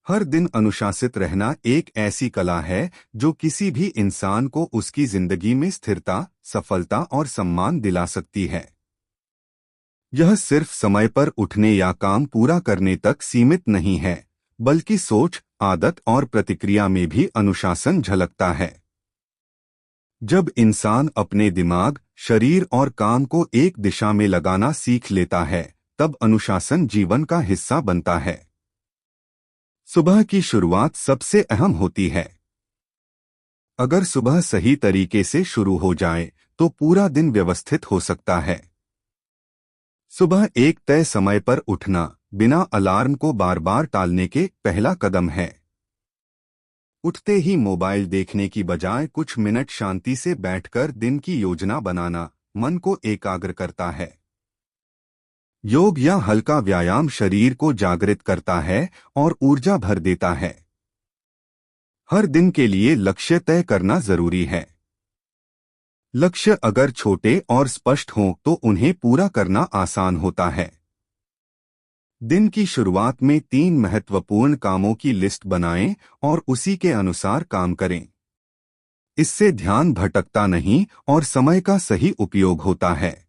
हर दिन अनुशासित रहना एक ऐसी कला है जो किसी भी इंसान को उसकी जिंदगी में स्थिरता, सफलता और सम्मान दिला सकती है। यह सिर्फ समय पर उठने या काम पूरा करने तक सीमित नहीं है, बल्कि सोच, आदत और प्रतिक्रिया में भी अनुशासन झलकता है। जब इंसान अपने दिमाग, शरीर और काम को एक दिशा में लगाना सीख लेता है, तब अनुशासन जीवन का हिस्सा बनता है। सुबह की शुरुआत सबसे अहम होती है। अगर सुबह सही तरीके से शुरू हो जाए, तो पूरा दिन व्यवस्थित हो सकता है। सुबह एक तय समय पर उठना, बिना अलार्म को बार बार टालने के पहला कदम है। उठते ही मोबाइल देखने की बजाय कुछ मिनट शांति से बैठकर दिन की योजना बनाना मन को एकाग्र करता है। योग या हल्का व्यायाम शरीर को जागृत करता है और ऊर्जा भर देता है। हर दिन के लिए लक्ष्य तय करना जरूरी है। लक्ष्य अगर छोटे और स्पष्ट हों तो उन्हें पूरा करना आसान होता है। दिन की शुरुआत में 3 महत्वपूर्ण कामों की लिस्ट बनाएं और उसी के अनुसार काम करें। इससे ध्यान भटकता नहीं और समय का सही उपयोग होता है।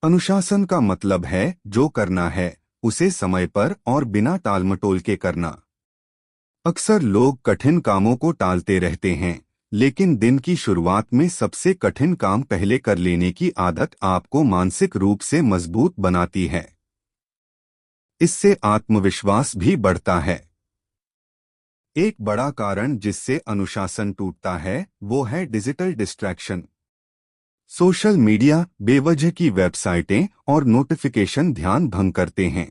अनुशासन का मतलब है जो करना है उसे समय पर और बिना टालमटोल के करना। अक्सर लोग कठिन कामों को टालते रहते हैं, लेकिन दिन की शुरुआत में सबसे कठिन काम पहले कर लेने की आदत आपको मानसिक रूप से मजबूत बनाती है। इससे आत्मविश्वास भी बढ़ता है। एक बड़ा कारण जिससे अनुशासन टूटता है वो है डिजिटल डिस्ट्रैक्शन। सोशल मीडिया, बेवजह की वेबसाइटें और नोटिफिकेशन ध्यान भंग करते हैं।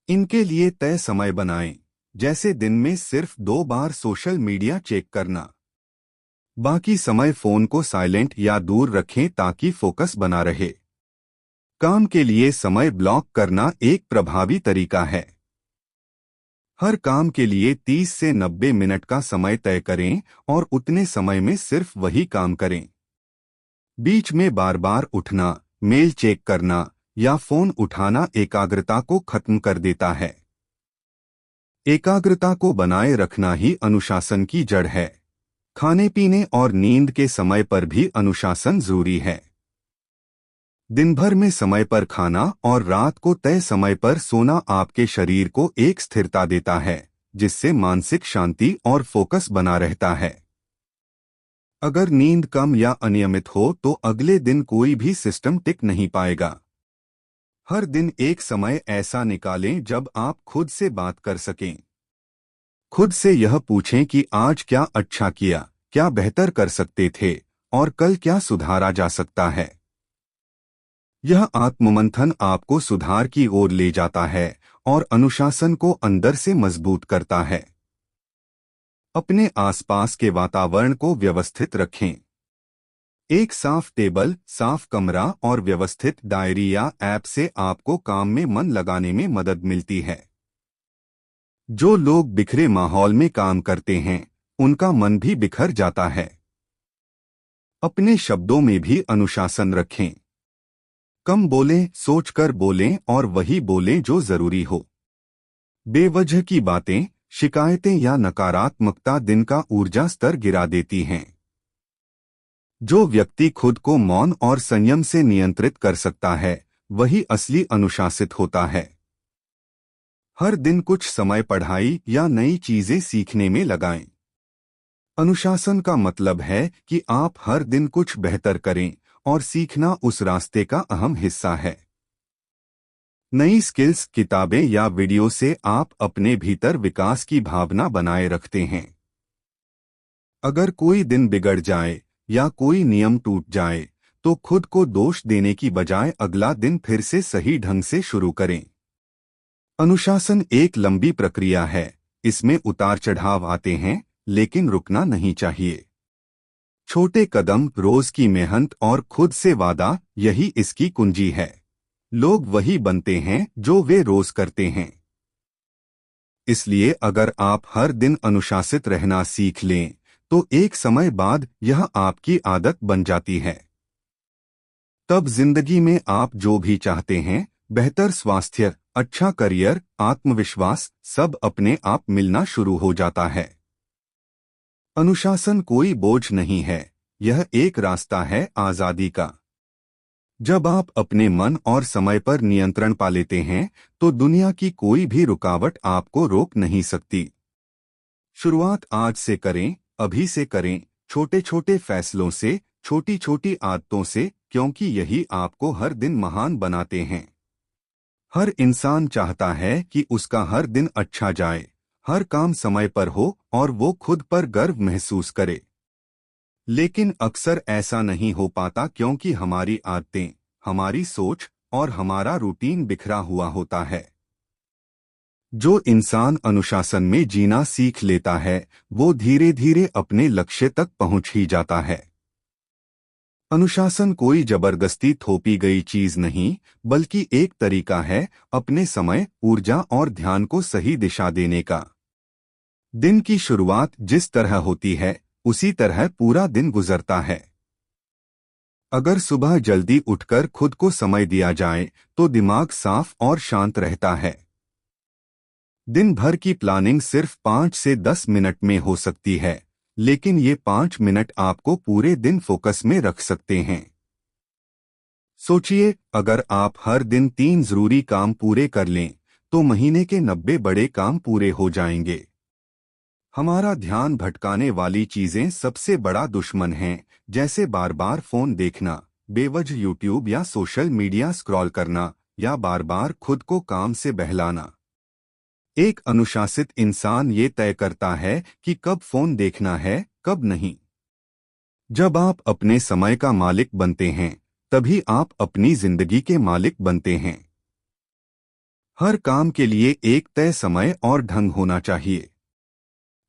इनके लिए तय समय बनाएं, जैसे दिन में सिर्फ 2 बार सोशल मीडिया चेक करना। बाकी समय फोन को साइलेंट या दूर रखें ताकि फोकस बना रहे। काम के लिए समय ब्लॉक करना एक प्रभावी तरीका है। हर काम के लिए 30 से 90 मिनट का समय तय करें और उतने समय में सिर्फ वही काम करें। बीच में बार बार उठना, मेल चेक करना या फोन उठाना एकाग्रता को खत्म कर देता है। एकाग्रता को बनाए रखना ही अनुशासन की जड़ है। खाने पीने और नींद के समय पर भी अनुशासन जरूरी है। दिन भर में समय पर खाना और रात को तय समय पर सोना आपके शरीर को एक स्थिरता देता है, जिससे मानसिक शांति और फोकस बना रहता है। अगर नींद कम या अनियमित हो तो अगले दिन कोई भी सिस्टम टिक नहीं पाएगा। हर दिन एक समय ऐसा निकालें जब आप खुद से बात कर सकें। खुद से यह पूछें कि आज क्या अच्छा किया, क्या बेहतर कर सकते थे और कल क्या सुधारा जा सकता है। यह आत्ममंथन आपको सुधार की ओर ले जाता है और अनुशासन को अंदर से मजबूत करता है। अपने आसपास के वातावरण को व्यवस्थित रखें। एक साफ टेबल, साफ कमरा और व्यवस्थित डायरी या ऐप से आपको काम में मन लगाने में मदद मिलती है। जो लोग बिखरे माहौल में काम करते हैं, उनका मन भी बिखर जाता है। अपने शब्दों में भी अनुशासन रखें। कम बोलें, सोचकर बोलें और वही बोलें जो जरूरी हो। बेवजह की बातें, शिकायतें या नकारात्मकता दिन का ऊर्जा स्तर गिरा देती हैं। जो व्यक्ति खुद को मौन और संयम से नियंत्रित कर सकता है, वही असली अनुशासित होता है। हर दिन कुछ समय पढ़ाई या नई चीजें सीखने में लगाएं। अनुशासन का मतलब है कि आप हर दिन कुछ बेहतर करें और सीखना उस रास्ते का अहम हिस्सा है। नई स्किल्स, किताबें या वीडियो से आप अपने भीतर विकास की भावना बनाए रखते हैं। अगर कोई दिन बिगड़ जाए या कोई नियम टूट जाए, तो खुद को दोष देने की बजाय अगला दिन फिर से सही ढंग से शुरू करें। अनुशासन एक लंबी प्रक्रिया है, इसमें उतार चढ़ाव आते हैं, लेकिन रुकना नहीं चाहिए। छोटे कदम, रोज की मेहनत और खुद से वादा, यही इसकी कुंजी है। लोग वही बनते हैं जो वे रोज करते हैं। इसलिए अगर आप हर दिन अनुशासित रहना सीख लें, तो एक समय बाद यह आपकी आदत बन जाती है। तब जिंदगी में आप जो भी चाहते हैं, बेहतर स्वास्थ्य, अच्छा करियर, आत्मविश्वास सब अपने आप मिलना शुरू हो जाता है। अनुशासन कोई बोझ नहीं है, यह एक रास्ता है आजादी का। जब आप अपने मन और समय पर नियंत्रण पा लेते हैं, तो दुनिया की कोई भी रुकावट आपको रोक नहीं सकती। शुरुआत आज से करें, अभी से करें, छोटे छोटे फैसलों से, छोटी छोटी आदतों से, क्योंकि यही आपको हर दिन महान बनाते हैं। हर इंसान चाहता है कि उसका हर दिन अच्छा जाए, हर काम समय पर हो और वो खुद पर गर्व महसूस करे। लेकिन अक्सर ऐसा नहीं हो पाता क्योंकि हमारी आदतें, हमारी सोच और हमारा रूटीन बिखरा हुआ होता है। जो इंसान अनुशासन में जीना सीख लेता है, वो धीरे धीरे अपने लक्ष्य तक पहुंच ही जाता है। अनुशासन कोई जबरदस्ती थोपी गई चीज नहीं, बल्कि एक तरीका है अपने समय, ऊर्जा और ध्यान को सही दिशा देने का। दिन की शुरुआत जिस तरह होती है, उसी तरह पूरा दिन गुजरता है। अगर सुबह जल्दी उठकर खुद को समय दिया जाए, तो दिमाग साफ और शांत रहता है। दिन भर की प्लानिंग सिर्फ 5 से 10 मिनट में हो सकती है, लेकिन ये 5 मिनट आपको पूरे दिन फोकस में रख सकते हैं। सोचिए, अगर आप हर दिन 3 जरूरी काम पूरे कर लें, तो महीने के 90 बड़े काम पूरे हो जाएंगे। हमारा ध्यान भटकाने वाली चीजें सबसे बड़ा दुश्मन हैं, जैसे बार बार फोन देखना, बेवजह यूट्यूब या सोशल मीडिया स्क्रॉल करना, या बार बार खुद को काम से बहलाना। एक अनुशासित इंसान ये तय करता है कि कब फोन देखना है, कब नहीं। जब आप अपने समय का मालिक बनते हैं, तभी आप अपनी जिंदगी के मालिक बनते हैं। हर काम के लिए एक तय समय और ढंग होना चाहिए।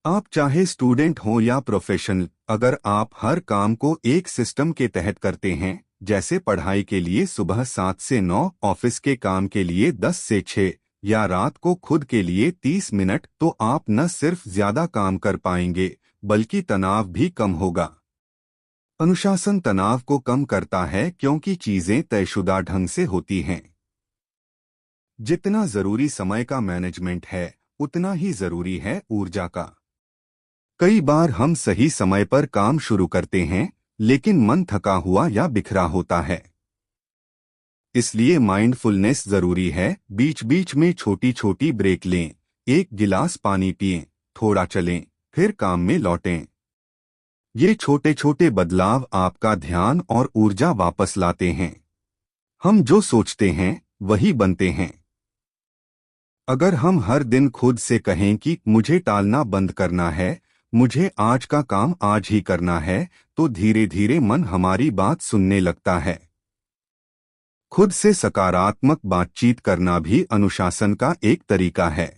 आप चाहे स्टूडेंट हो या प्रोफेशनल, अगर आप हर काम को एक सिस्टम के तहत करते हैं, जैसे पढ़ाई के लिए सुबह 7 से 9, ऑफिस के काम के लिए 10 से 6, या रात को खुद के लिए 30 मिनट, तो आप न सिर्फ ज्यादा काम कर पाएंगे, बल्कि तनाव भी कम होगा। अनुशासन तनाव को कम करता है क्योंकि चीजें तयशुदा ढंग से होती हैं। जितना जरूरी समय का मैनेजमेंट है, उतना ही जरूरी है ऊर्जा का। कई बार हम सही समय पर काम शुरू करते हैं, लेकिन मन थका हुआ या बिखरा होता है। इसलिए माइंडफुलनेस जरूरी है। बीच बीच में छोटी छोटी ब्रेक लें, एक गिलास पानी पिएं, थोड़ा चलें, फिर काम में लौटें। ये छोटे छोटे बदलाव आपका ध्यान और ऊर्जा वापस लाते हैं। हम जो सोचते हैं, वही बनते हैं। अगर हम हर दिन खुद से कहें कि मुझे टालना बंद करना है, मुझे आज का काम आज ही करना है, तो धीरे धीरे मन हमारी बात सुनने लगता है। खुद से सकारात्मक बातचीत करना भी अनुशासन का एक तरीका है।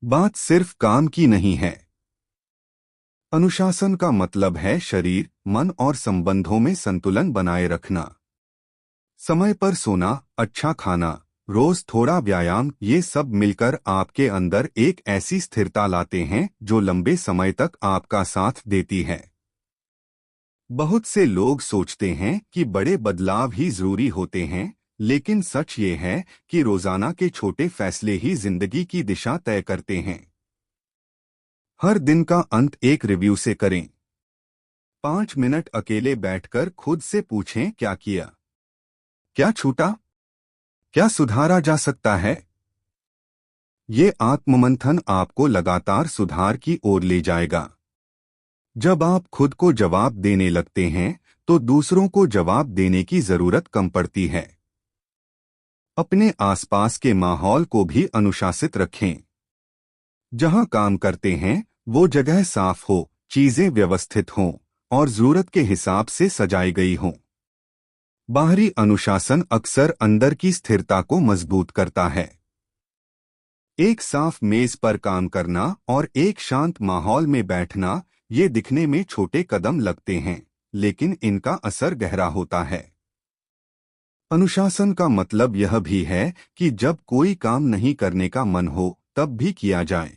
बात सिर्फ काम की नहीं है। अनुशासन का मतलब है शरीर, मन और संबंधों में संतुलन बनाए रखना। समय पर सोना, अच्छा खाना, रोज थोड़ा व्यायाम, ये सब मिलकर आपके अंदर एक ऐसी स्थिरता लाते हैं जो लंबे समय तक आपका साथ देती है। बहुत से लोग सोचते हैं कि बड़े बदलाव ही जरूरी होते हैं, लेकिन सच ये है कि रोजाना के छोटे फैसले ही जिंदगी की दिशा तय करते हैं। हर दिन का अंत एक रिव्यू से करें। 5 मिनट अकेले बैठकर खुद से पूछें, क्या किया, क्या छूटा, क्या सुधारा जा सकता है। ये आत्ममंथन आपको लगातार सुधार की ओर ले जाएगा। जब आप खुद को जवाब देने लगते हैं, तो दूसरों को जवाब देने की जरूरत कम पड़ती है। अपने आसपास के माहौल को भी अनुशासित रखें। जहां काम करते हैं, वो जगह साफ हो, चीजें व्यवस्थित हों और जरूरत के हिसाब से सजाई गई हों। बाहरी अनुशासन अक्सर अंदर की स्थिरता को मजबूत करता है। एक साफ मेज पर काम करना और एक शांत माहौल में बैठना, ये दिखने में छोटे कदम लगते हैं, लेकिन इनका असर गहरा होता है। अनुशासन का मतलब यह भी है कि जब कोई काम नहीं करने का मन हो, तब भी किया जाए।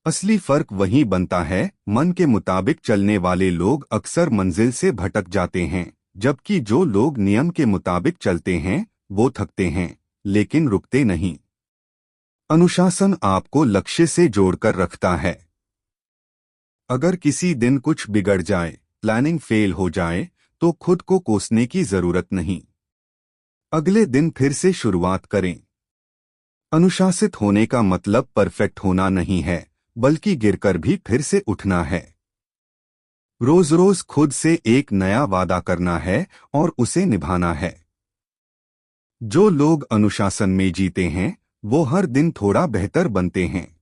असली फर्क वहीं बनता है। मन के मुताबिक चलने वाले लोग अक्सर मंजिल से भटक जाते हैं, जबकि जो लोग नियम के मुताबिक चलते हैं, वो थकते हैं, लेकिन रुकते नहीं। अनुशासन आपको लक्ष्य से जोड़कर रखता है। अगर किसी दिन कुछ बिगड़ जाए, प्लानिंग फेल हो जाए, तो खुद को कोसने की जरूरत नहीं। अगले दिन फिर से शुरुआत करें। अनुशासित होने का मतलब परफेक्ट होना नहीं है, बल्कि गिरकर भी फिर से उठना है। रोज रोज खुद से एक नया वादा करना है और उसे निभाना है। जो लोग अनुशासन में जीते हैं, वो हर दिन थोड़ा बेहतर बनते हैं।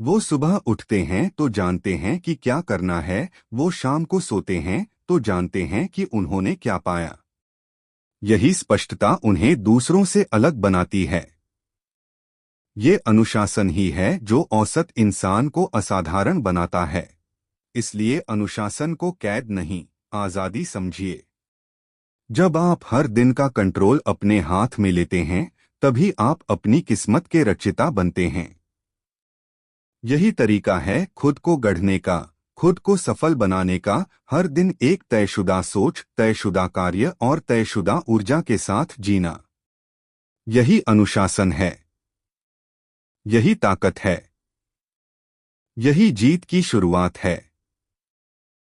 वो सुबह उठते हैं तो जानते हैं कि क्या करना है, वो शाम को सोते हैं तो जानते हैं कि उन्होंने क्या पाया। यही स्पष्टता उन्हें दूसरों से अलग बनाती है। ये अनुशासन ही है जो औसत इंसान को असाधारण बनाता है। इसलिए अनुशासन को कैद नहीं, आजादी समझिए। जब आप हर दिन का कंट्रोल अपने हाथ में लेते हैं, तभी आप अपनी किस्मत के रचयिता बनते हैं। यही तरीका है खुद को गढ़ने का, खुद को सफल बनाने का। हर दिन एक तयशुदा सोच, तयशुदा कार्य और तयशुदा ऊर्जा के साथ जीना। यही अनुशासन है। यही ताकत है। यही जीत की शुरुआत है।